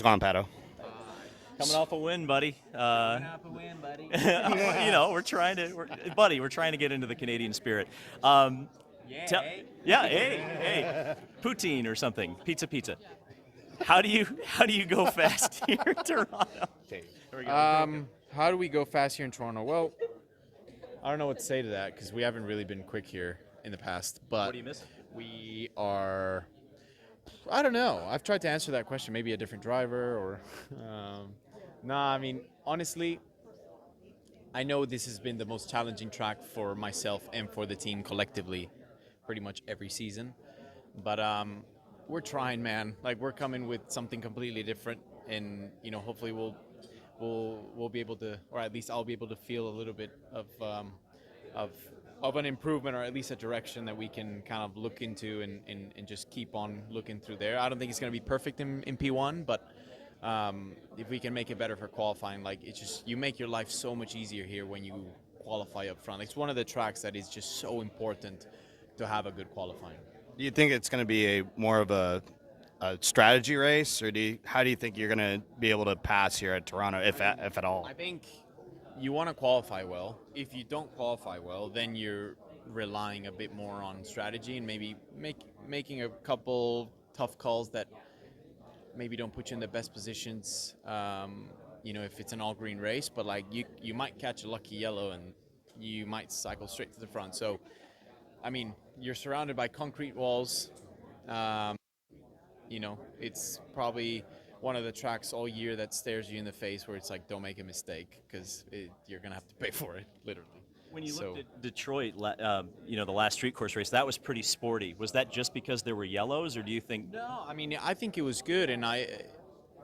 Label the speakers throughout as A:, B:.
A: What's going on, Pato?
B: Coming off a win, buddy. We're trying to get into the Canadian spirit. Hey, poutine or something, pizza. How do you go fast here in Toronto?
C: Here we go. How do we go fast here in Toronto? Well, I don't know what to say to that because we haven't really been quick here in the past. But
B: What do you miss?
C: we are. I don't know. I've tried to answer that question. Maybe a different driver or. I mean, honestly, I know this has been the most challenging track for myself and for the team collectively, pretty much every season. But we're trying, man. Like, we're coming with something completely different, and hopefully we'll be able to, or at least I'll be able to feel a little bit of an improvement, or at least a direction that we can kind of look into and just keep on looking through there. I don't think it's going to be perfect in P1, but if we can make it better for qualifying, like, it's just, you make your life so much easier here when you qualify up front. It's one of the tracks that is just so important to have a good qualifying.
A: Do you think it's going to be more of a strategy race, or how do you think you're going to be able to pass here at Toronto, if at all?
C: I think you want to qualify well. If you don't qualify well, then you're relying a bit more on strategy and maybe making a couple tough calls that maybe don't put you in the best positions, if it's an all-green race. But, like, you might catch a lucky yellow and you might cycle straight to the front. So, I mean, you're surrounded by concrete walls. It's probably one of the tracks all year that stares you in the face, where it's like, don't make a mistake, because you're going to have to pay for it, literally.
B: When you looked at Detroit, the last street course race, that was pretty sporty. Was that just because there were yellows, or do you think?
C: No, I mean, I think it was good, and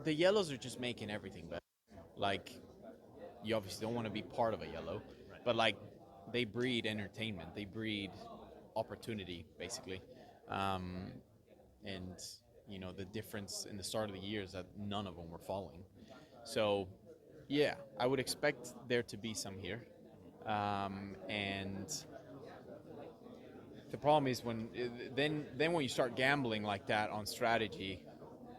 C: the yellows are just making everything better. Like, you obviously don't want to be part of a yellow, but, like, they breed entertainment, they breed opportunity, basically. The difference in the start of the year is that none of them were falling. So, yeah, I would expect there to be some here. And the problem is when you start gambling like that on strategy,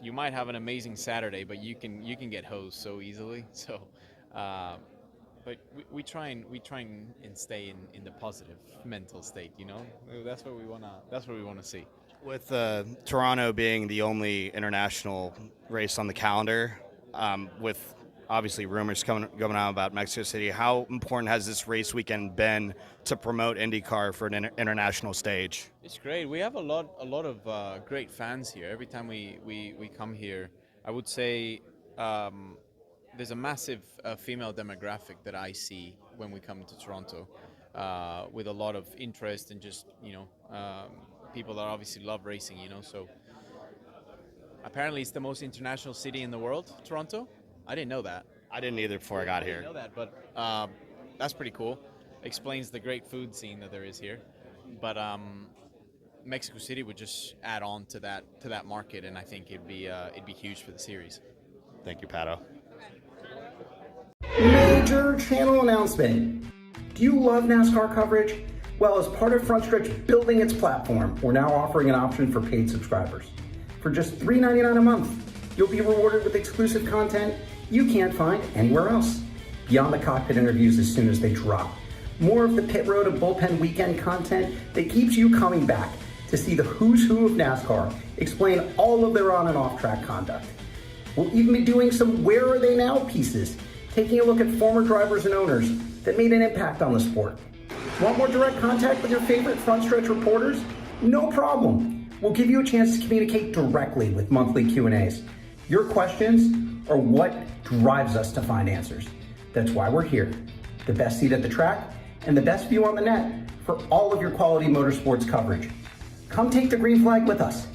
C: you might have an amazing Saturday, but you can get hosed so easily. So, but we try and stay in the positive mental state. That's what we wanna see.
A: With Toronto being the only international race on the calendar, with obviously rumors going out about Mexico City, how important has this race weekend been to promote IndyCar for an international stage?
C: It's great. We have a lot of great fans here. Every time we come here, I would say there's a massive female demographic that I see when we come to Toronto, with a lot of interest and just people that obviously love racing. So apparently it's the most international city in the world, Toronto. I didn't know that.
A: I didn't either before I got here.
C: I didn't know that, but that's pretty cool. Explains the great food scene that there is here. But Mexico City would just add on to that market, and I think it'd be huge for the series.
A: Thank you, Pato.
D: Major channel announcement. Do you love NASCAR coverage? Well, as part of Frontstretch building its platform, we're now offering an option for paid subscribers. For just $3.99 a month, you'll be rewarded with exclusive content you can't find anywhere else. Beyond the cockpit interviews as soon as they drop. More of the pit road and bullpen weekend content that keeps you coming back to see the who's who of NASCAR explain all of their on and off track conduct. We'll even be doing some Where Are They Now pieces, taking a look at former drivers and owners that made an impact on the sport. Want more direct contact with your favorite Frontstretch reporters? No problem. We'll give you a chance to communicate directly with monthly Q&As. Your questions are what drives us to find answers. That's why we're here. The best seat at the track and the best view on the net for all of your quality motorsports coverage. Come take the green flag with us.